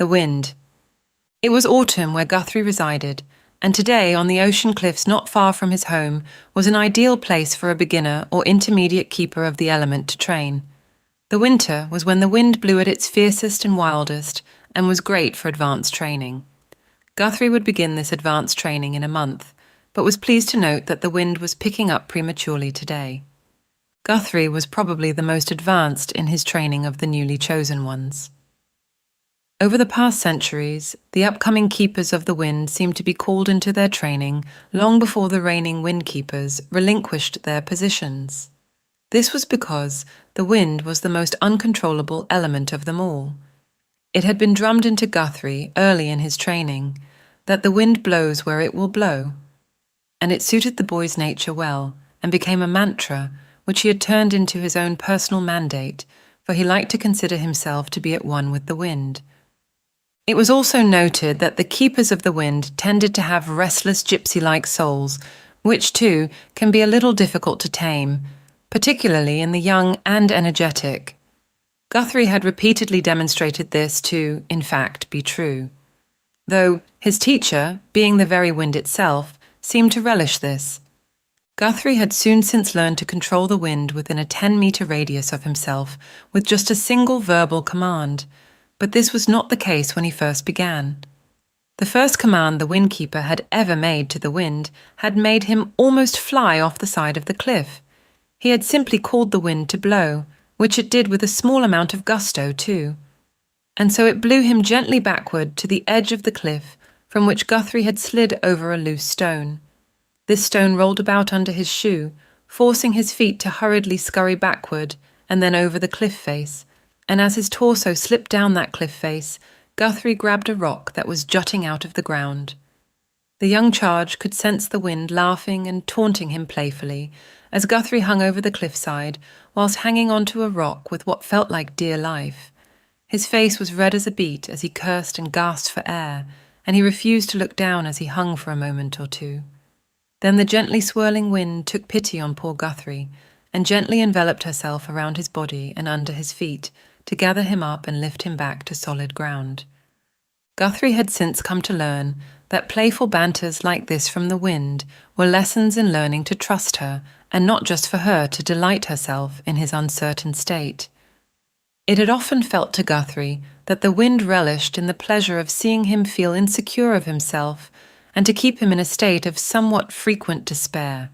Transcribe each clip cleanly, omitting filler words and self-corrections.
The wind. It was autumn where Guthrie resided, and today, on the ocean cliffs not far from his home, was an ideal place for a beginner or intermediate keeper of the element to train. The winter was when the wind blew at its fiercest and wildest, and was great for advanced training. Guthrie would begin this advanced training in a month, but was pleased to note that the wind was picking up prematurely today. Guthrie was probably the most advanced in his training of the newly chosen ones. Over the past centuries, the upcoming keepers of the wind seemed to be called into their training long before the reigning wind keepers relinquished their positions. This was because the wind was the most uncontrollable element of them all. It had been drummed into Guthrie early in his training that the wind blows where it will blow, and it suited the boy's nature well and became a mantra which he had turned into his own personal mandate, for he liked to consider himself to be at one with the wind. It was also noted that the keepers of the wind tended to have restless gypsy-like souls, which too can be a little difficult to tame, particularly in the young and energetic. Guthrie had repeatedly demonstrated this to, in fact, be true, though his teacher, being the very wind itself, seemed to relish this. Guthrie had soon since learned to control the wind within a 10-meter radius of himself with just a single verbal command, but this was not the case when he first began. The first command the windkeeper had ever made to the wind had made him almost fly off the side of the cliff. He had simply called the wind to blow, which it did with a small amount of gusto too. And so it blew him gently backward to the edge of the cliff, from which Guthrie had slid over a loose stone. This stone rolled about under his shoe, forcing his feet to hurriedly scurry backward and then over the cliff face, and as his torso slipped down that cliff face, Guthrie grabbed a rock that was jutting out of the ground. The young charge could sense the wind laughing and taunting him playfully as Guthrie hung over the cliffside whilst hanging onto a rock with what felt like dear life. His face was red as a beet as he cursed and gasped for air, and he refused to look down as he hung for a moment or two. Then the gently swirling wind took pity on poor Guthrie and gently enveloped herself around his body and under his feet to gather him up and lift him back to solid ground. Guthrie had since come to learn that playful banters like this from the wind were lessons in learning to trust her, and not just for her to delight herself in his uncertain state. It had often felt to Guthrie that the wind relished in the pleasure of seeing him feel insecure of himself and to keep him in a state of somewhat frequent despair.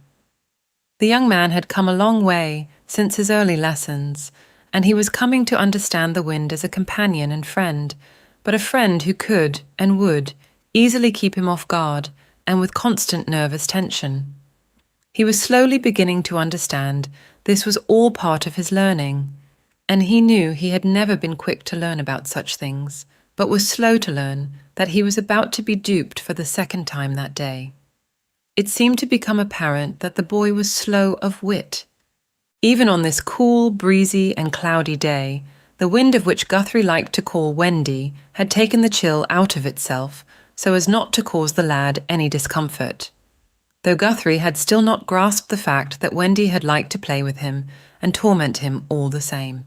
The young man had come a long way since his early lessons, and he was coming to understand the wind as a companion and friend, but a friend who could, and would, easily keep him off guard and with constant nervous tension. He was slowly beginning to understand this was all part of his learning, and he knew he had never been quick to learn about such things, but was slow to learn that he was about to be duped for the second time that day. It seemed to become apparent that the boy was slow of wit. Even on this cool, breezy, and cloudy day, the wind of which Guthrie liked to call Wendy had taken the chill out of itself so as not to cause the lad any discomfort. Though Guthrie had still not grasped the fact that Wendy had liked to play with him and torment him all the same.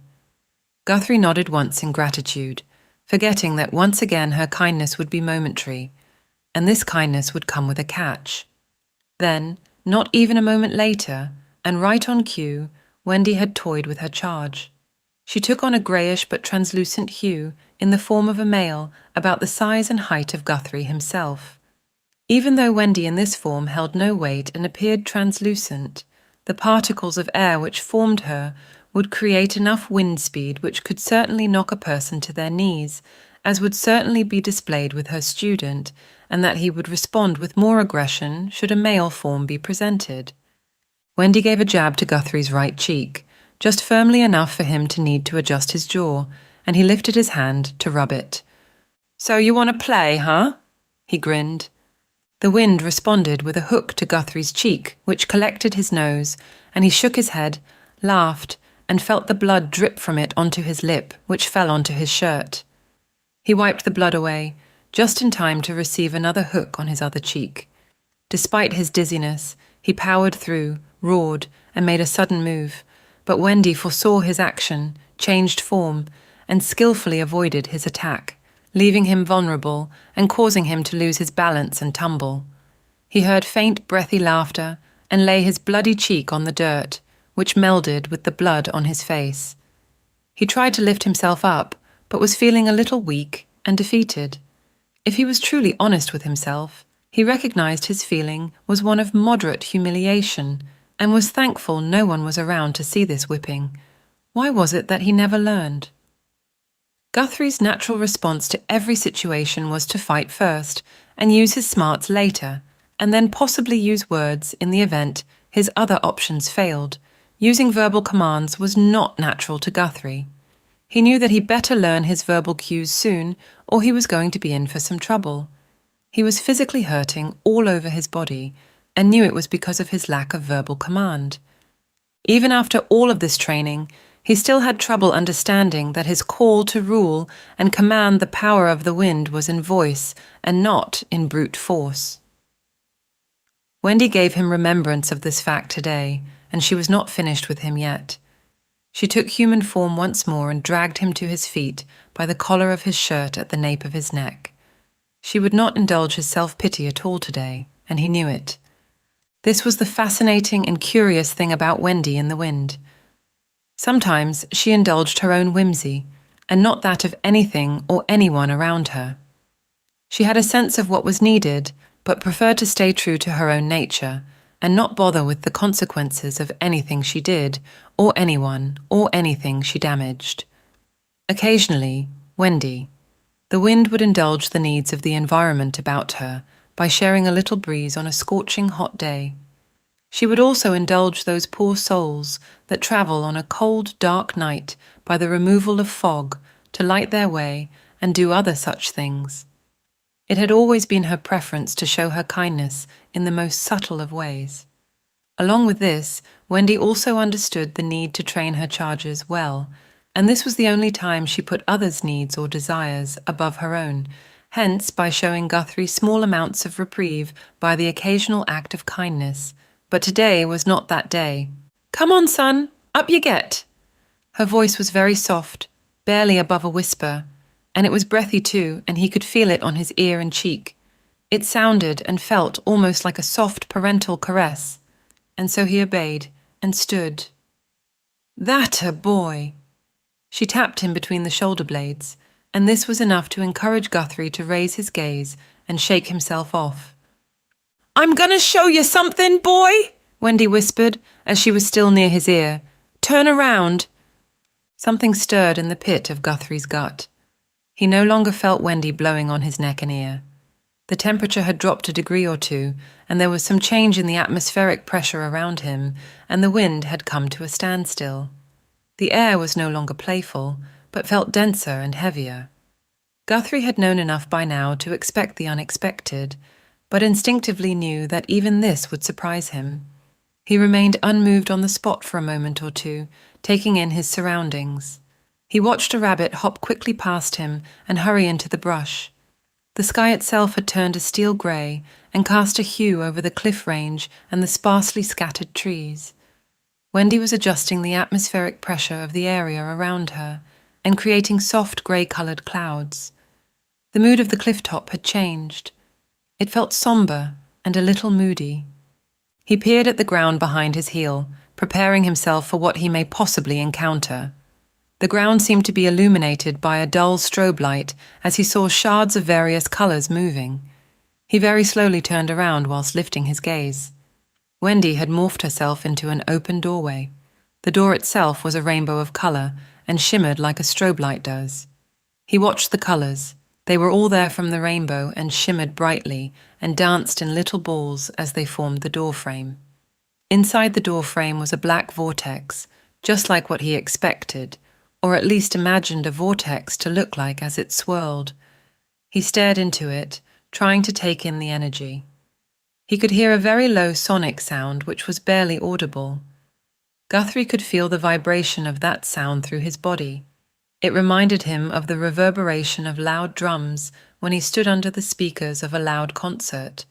Guthrie nodded once in gratitude, forgetting that once again her kindness would be momentary, and this kindness would come with a catch. Then, not even a moment later, and right on cue, Wendy had toyed with her charge. She took on a greyish but translucent hue in the form of a male about the size and height of Guthrie himself. Even though Wendy in this form held no weight and appeared translucent, the particles of air which formed her would create enough wind speed which could certainly knock a person to their knees, as would certainly be displayed with her student, and that he would respond with more aggression should a male form be presented. Wendy gave a jab to Guthrie's right cheek, just firmly enough for him to need to adjust his jaw, and he lifted his hand to rub it. "So you want to play, huh?" He grinned. The wind responded with a hook to Guthrie's cheek, which collected his nose, and he shook his head, laughed, and felt the blood drip from it onto his lip, which fell onto his shirt. He wiped the blood away, just in time to receive another hook on his other cheek. Despite his dizziness, he powered through, roared, and made a sudden move, but Wendy foresaw his action, changed form, and skillfully avoided his attack, leaving him vulnerable and causing him to lose his balance and tumble. He heard faint, breathy laughter and lay his bloody cheek on the dirt, which melded with the blood on his face. He tried to lift himself up, but was feeling a little weak and defeated. If he was truly honest with himself, he recognized his feeling was one of moderate humiliation and was thankful no one was around to see this whipping. Why was it that he never learned? Guthrie's natural response to every situation was to fight first and use his smarts later, and then possibly use words in the event his other options failed. Using verbal commands was not natural to Guthrie. He knew that he better learn his verbal cues soon, or he was going to be in for some trouble. He was physically hurting all over his body, and knew it was because of his lack of verbal command. Even after all of this training, he still had trouble understanding that his call to rule and command the power of the wind was in voice and not in brute force. Wendy gave him remembrance of this fact today, and she was not finished with him yet. She took human form once more and dragged him to his feet by the collar of his shirt at the nape of his neck. She would not indulge his self-pity at all today, and he knew it. This was the fascinating and curious thing about Wendy in the wind. Sometimes she indulged her own whimsy, and not that of anything or anyone around her. She had a sense of what was needed, but preferred to stay true to her own nature, and not bother with the consequences of anything she did, or anyone, or anything she damaged. Occasionally, Wendy, the wind would indulge the needs of the environment about her by sharing a little breeze on a scorching hot day. She would also indulge those poor souls that travel on a cold, dark night by the removal of fog to light their way and do other such things. It had always been her preference to show her kindness in the most subtle of ways. Along with this, Wendy also understood the need to train her charges well, and this was the only time she put others' needs or desires above her own, hence by showing Guthrie small amounts of reprieve by the occasional act of kindness. But today was not that day. "Come on, son, up you get." Her voice was very soft, barely above a whisper, and it was breathy too, and he could feel it on his ear and cheek. It sounded and felt almost like a soft parental caress, and so he obeyed and stood. "That a boy!" She tapped him between the shoulder blades, and this was enough to encourage Guthrie to raise his gaze and shake himself off. "I'm gonna show you something, boy," Wendy whispered, as she was still near his ear. "Turn around." Something stirred in the pit of Guthrie's gut. He no longer felt Wendy blowing on his neck and ear. The temperature had dropped a degree or two, and there was some change in the atmospheric pressure around him, and the wind had come to a standstill. The air was no longer playful, but felt denser and heavier. Guthrie had known enough by now to expect the unexpected, but instinctively knew that even this would surprise him. He remained unmoved on the spot for a moment or two, taking in his surroundings. He watched a rabbit hop quickly past him and hurry into the brush. The sky itself had turned a steel grey and cast a hue over the cliff range and the sparsely scattered trees. Wendy was adjusting the atmospheric pressure of the area around her and creating soft grey-coloured clouds. The mood of the cliff top had changed. It felt sombre and a little moody. He peered at the ground behind his heel, preparing himself for what he may possibly encounter. The ground seemed to be illuminated by a dull strobe light as he saw shards of various colours moving. He very slowly turned around whilst lifting his gaze. Wendy had morphed herself into an open doorway. The door itself was a rainbow of colour and shimmered like a strobe light does. He watched the colours. They were all there from the rainbow and shimmered brightly and danced in little balls as they formed the doorframe. Inside the doorframe was a black vortex, just like what he expected, or at least imagined a vortex to look like as it swirled. He stared into it, trying to take in the energy. He could hear a very low sonic sound which was barely audible. Guthrie could feel the vibration of that sound through his body. It reminded him of the reverberation of loud drums when he stood under the speakers of a loud concert,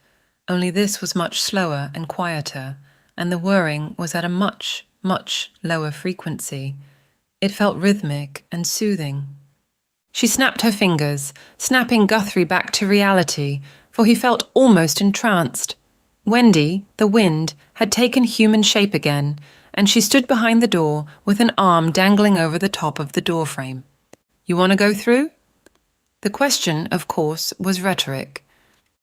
only this was much slower and quieter, and the whirring was at a much, much lower frequency. It felt rhythmic and soothing. She snapped her fingers, snapping Guthrie back to reality, for he felt almost entranced. Wendy, the wind, had taken human shape again, and she stood behind the door with an arm dangling over the top of the doorframe. "You want to go through?" The question, of course, was rhetoric.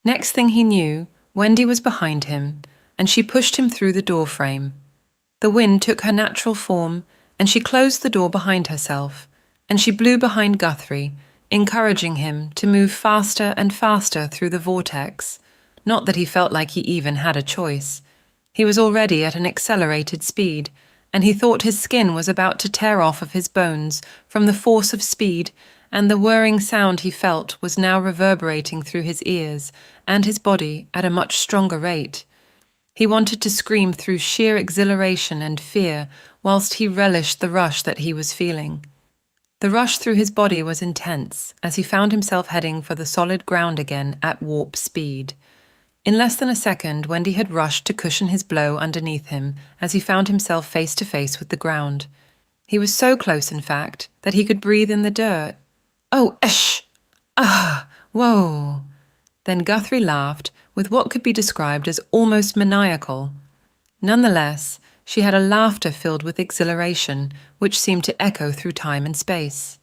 Next thing he knew, Wendy was behind him, and she pushed him through the doorframe. The wind took her natural form, and she closed the door behind herself, and she blew behind Guthrie, encouraging him to move faster and faster through the vortex. Not that he felt like he even had a choice. He was already at an accelerated speed, and he thought his skin was about to tear off of his bones from the force of speed, and the whirring sound he felt was now reverberating through his ears and his body at a much stronger rate. He wanted to scream through sheer exhilaration and fear whilst he relished the rush that he was feeling. The rush through his body was intense as he found himself heading for the solid ground again at warp speed. In less than a second, Wendy had rushed to cushion his blow underneath him as he found himself face to face with the ground. He was so close, in fact, that he could breathe in the dirt. "Oh, esh! Ah! Whoa!" Then Guthrie laughed with what could be described as almost maniacal. Nonetheless, she had a laughter filled with exhilaration, which seemed to echo through time and space.